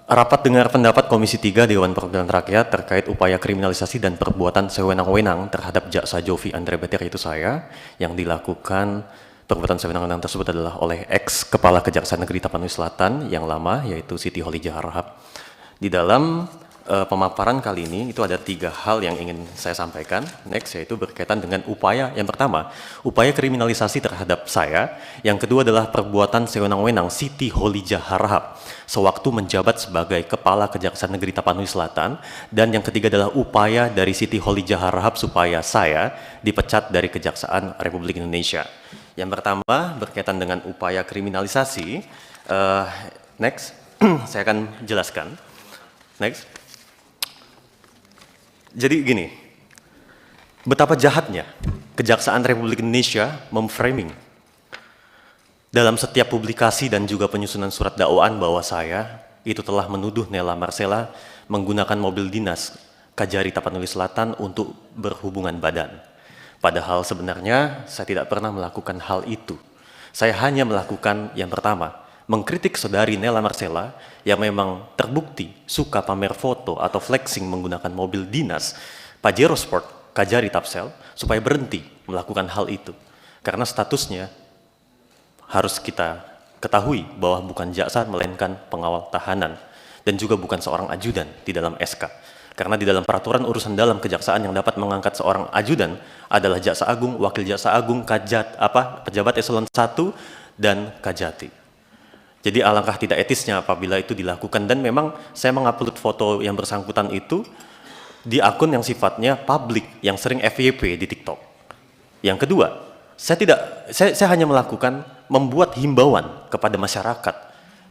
Rapat dengar pendapat Komisi 3 Dewan Perwakilan Rakyat terkait upaya kriminalisasi dan perbuatan sewenang-wenang terhadap Jaksa Jovi Andre Beter, yaitu saya, yang dilakukan perbuatan sewenang-wenang tersebut adalah oleh ex-Kepala Kejaksaan Negeri Tapanuli Selatan yang lama, yaitu Siti Kholijah Harahap. Di dalam pemaparan kali ini itu ada 3 hal yang ingin saya sampaikan. Next, yaitu berkaitan dengan upaya. Yang pertama, upaya kriminalisasi terhadap saya. Yang kedua adalah perbuatan sewenang-wenang Siti Kholijah Harahap sewaktu menjabat sebagai Kepala Kejaksaan Negeri Tapanuli Selatan. Dan yang ketiga adalah upaya dari Siti Kholijah Harahap supaya saya dipecat dari Kejaksaan Republik Indonesia. Yang pertama berkaitan dengan upaya kriminalisasi. Next, saya akan jelaskan. Next. Jadi gini, betapa jahatnya Kejaksaan Republik Indonesia memframing dalam setiap publikasi dan juga penyusunan surat dakwaan bahwa saya itu telah menuduh Nela Marcela menggunakan mobil dinas Kajari Tapanuli Selatan untuk berhubungan badan. Padahal sebenarnya saya tidak pernah melakukan hal itu. Saya hanya melakukan yang pertama, mengkritik saudari Nela Marcela yang memang terbukti suka pamer foto atau flexing menggunakan mobil dinas Pajero Sport Kajari Tapsel supaya berhenti melakukan hal itu. Karena statusnya harus kita ketahui bahwa bukan jaksa melainkan pengawal tahanan dan juga bukan seorang ajudan di dalam SK. Karena di dalam peraturan urusan dalam kejaksaan yang dapat mengangkat seorang ajudan adalah jaksa agung, wakil jaksa agung, pejabat eselon 1 dan kajati. Jadi alangkah tidak etisnya apabila itu dilakukan, dan memang saya mengupload foto yang bersangkutan itu di akun yang sifatnya publik yang sering FYP di TikTok. Yang kedua, saya hanya membuat himbauan kepada masyarakat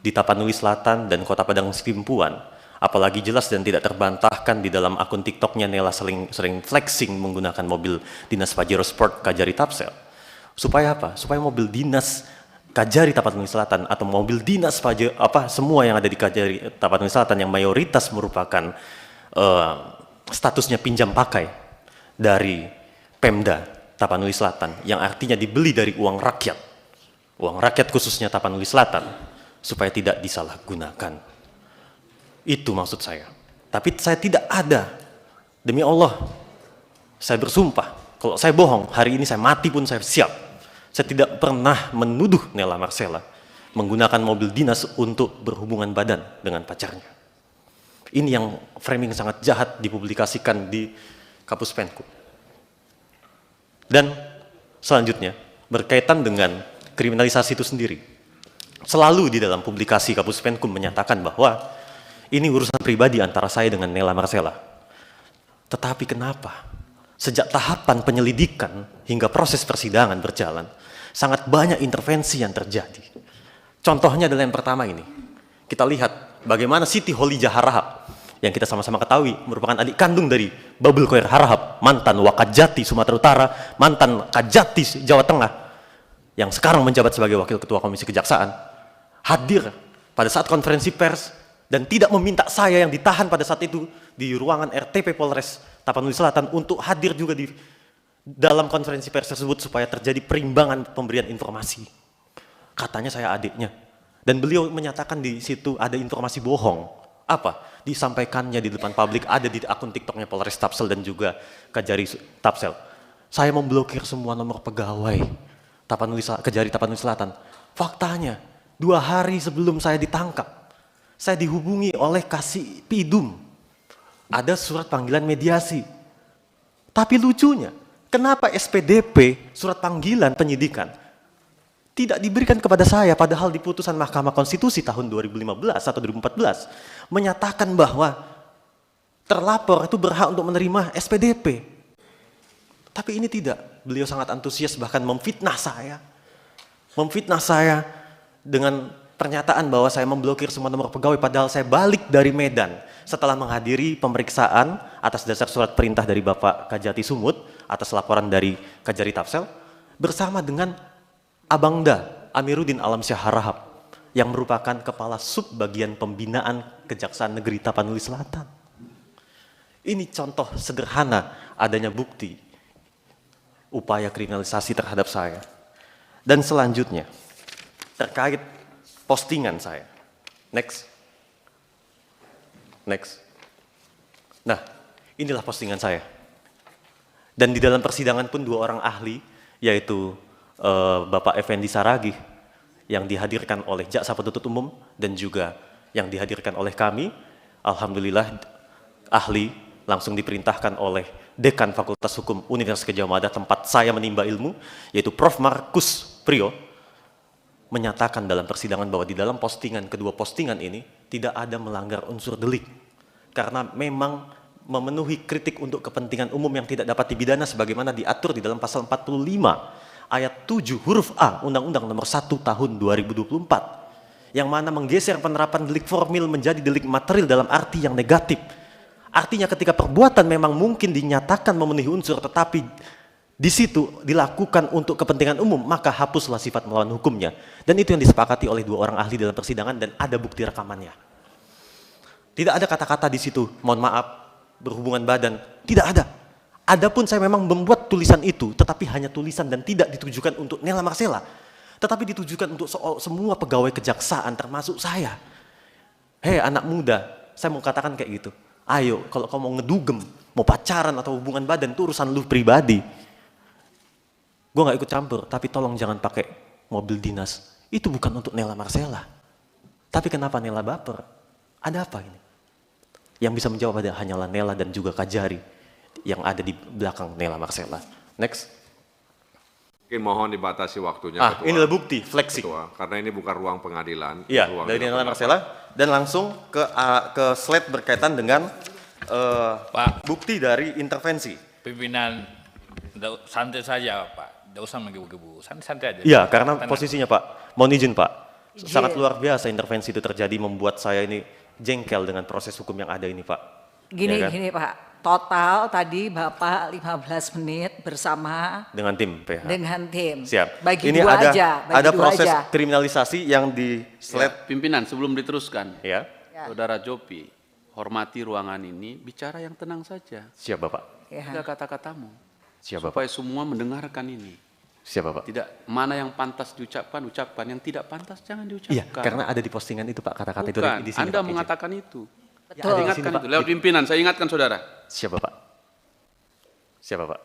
di Tapanuli Selatan dan Kota Padang Sidimpuan, apalagi jelas dan tidak terbantahkan di dalam akun TikToknya Nela sering flexing menggunakan mobil dinas Pajero Sport Kajari Tapsel. Supaya apa? Supaya mobil dinas Kajari Tapanuli Selatan atau mobil dinas semua yang ada di Kajari Tapanuli Selatan yang mayoritas merupakan statusnya pinjam pakai dari Pemda Tapanuli Selatan, yang artinya dibeli dari uang rakyat khususnya Tapanuli Selatan, supaya tidak disalahgunakan. Itu maksud saya. Tapi saya tidak ada, demi Allah, saya bersumpah, kalau saya bohong, hari ini saya mati pun saya siap. Saya tidak pernah menuduh Nela Marcela menggunakan mobil dinas untuk berhubungan badan dengan pacarnya. Ini yang framing sangat jahat dipublikasikan di Kapus Penkum. Dan selanjutnya, berkaitan dengan kriminalisasi itu sendiri. Selalu di dalam publikasi Kapus Penkum menyatakan bahwa ini urusan pribadi antara saya dengan Nela Marcela. Tetapi kenapa? Sejak tahapan penyelidikan hingga proses persidangan berjalan, sangat banyak intervensi yang terjadi. Contohnya adalah yang pertama ini. Kita lihat bagaimana Siti Kholijah Harahap, yang kita sama-sama ketahui merupakan adik kandung dari Babul Khair Harahap, mantan Wakajati Sumatera Utara, mantan Kajati Jawa Tengah, yang sekarang menjabat sebagai Wakil Ketua Komisi Kejaksaan, hadir pada saat konferensi pers dan tidak meminta saya yang ditahan pada saat itu di ruangan RTP Polres Tapanuli Selatan untuk hadir juga di dalam konferensi pers tersebut supaya terjadi perimbangan pemberian informasi. Katanya saya adiknya. Dan beliau menyatakan di situ ada informasi bohong. Apa? Disampaikannya di depan publik, ada di akun TikToknya Polres Tapsel dan juga Kajari Tapsel. Saya memblokir semua nomor pegawai Kajari Tapanuli Selatan. Faktanya, 2 hari sebelum saya ditangkap, saya dihubungi oleh Kasih Pidum. Ada surat panggilan mediasi. Tapi lucunya, kenapa SPDP, surat panggilan penyidikan, tidak diberikan kepada saya, padahal di putusan Mahkamah Konstitusi tahun 2015 atau 2014 menyatakan bahwa terlapor itu berhak untuk menerima SPDP. Tapi ini tidak. Beliau sangat antusias, bahkan memfitnah saya dengan pernyataan bahwa saya memblokir semua nomor pegawai, padahal saya balik dari Medan setelah menghadiri pemeriksaan atas dasar surat perintah dari Bapak Kajati Sumut atas laporan dari Kajari Tapsel bersama dengan Abangda Amiruddin Alamsyah Harahap yang merupakan Kepala Sub Bagian Pembinaan Kejaksaan Negeri Tapanuli Selatan. Ini contoh sederhana adanya bukti upaya kriminalisasi terhadap saya. Dan selanjutnya terkait postingan saya. Next. Next. Nah, inilah postingan saya. Dan di dalam persidangan pun 2 orang ahli, yaitu Bapak Effendi Saragih, yang dihadirkan oleh jaksa penuntut umum, dan juga yang dihadirkan oleh kami, alhamdulillah ahli langsung diperintahkan oleh Dekan Fakultas Hukum Universitas Gadjah Mada, tempat saya menimba ilmu, yaitu Prof. Markus Priyo, menyatakan dalam persidangan bahwa di dalam postingan, kedua postingan ini tidak ada melanggar unsur delik. Karena memang memenuhi kritik untuk kepentingan umum yang tidak dapat dipidana sebagaimana diatur di dalam pasal 45 ayat 7 huruf A Undang-Undang Nomor 1 Tahun 2024 yang mana menggeser penerapan delik formil menjadi delik material dalam arti yang negatif. Artinya ketika perbuatan memang mungkin dinyatakan memenuhi unsur tetapi di situ dilakukan untuk kepentingan umum, maka hapuslah sifat melawan hukumnya. Dan itu yang disepakati oleh 2 orang ahli dalam persidangan dan ada bukti rekamannya. Tidak ada kata-kata di situ, mohon maaf, berhubungan badan, tidak ada. Adapun saya memang membuat tulisan itu, tetapi hanya tulisan dan tidak ditujukan untuk Nela Marcela, tetapi ditujukan untuk semua pegawai kejaksaan termasuk saya. Hei anak muda, saya mau katakan kayak gitu. Ayo, kalau kamu mau ngedugem, mau pacaran atau hubungan badan, itu urusan lu pribadi. Gue gak ikut campur, tapi tolong jangan pakai mobil dinas. Itu bukan untuk Nela Marcela. Tapi kenapa Nela baper? Ada apa ini? Yang bisa menjawab hanyalah Nela dan juga Kajari yang ada di belakang Nela Marcela. Next. Mungkin mohon dibatasi waktunya. Ketua. Inilah bukti, flexi. Ketua, karena ini bukan ruang pengadilan. Iya, dari Nela Marcela. Dan langsung ke slide berkaitan dengan Pak, bukti dari intervensi. pimpinan santai saja Pak, tidak usah menggebu-gebu, santai aja. Iya, karena Tenang. posisinya Pak, mohon izin Pak, Izin. sangat luar biasa intervensi itu terjadi membuat saya ini jengkel dengan proses hukum yang ada ini Pak. Gini, Ya kan? gini Pak, total tadi Bapak 15 menit bersama Dengan tim PH. dengan tim. Siap. Bagi Ini dua ada, aja, bagi ada dua proses aja. kriminalisasi yang di slide. Pimpinan, sebelum diteruskan, Ya, Ya. Saudara Jopi, hormati ruangan ini, bicara yang tenang saja. siap Bapak. Ya. Tidak kata-katamu, Siap Bapak. supaya semua mendengarkan ini. Siap Bapak. Tidak, mana yang pantas diucapkan, ucapkan. Yang tidak pantas, jangan diucapkan. Iya, karena ada di postingan itu Pak, kata-kata itu Bukan, di sini Anda Pak, izin. mengatakan itu. Betul. ada di Ingatkan sini, Pak. itu, lewat pimpinan, saya ingatkan saudara. Siap Bapak. Siap Bapak.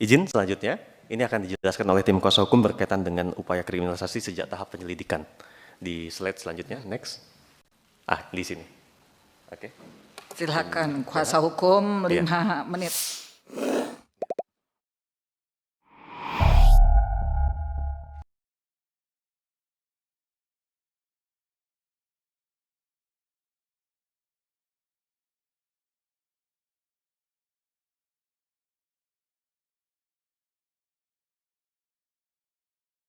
Izin selanjutnya, ini akan dijelaskan oleh tim kuasa hukum berkaitan dengan upaya kriminalisasi sejak tahap penyelidikan. Di slide selanjutnya, next. Di sini. Oke. Silakan kuasa hukum Iya. 5 menit.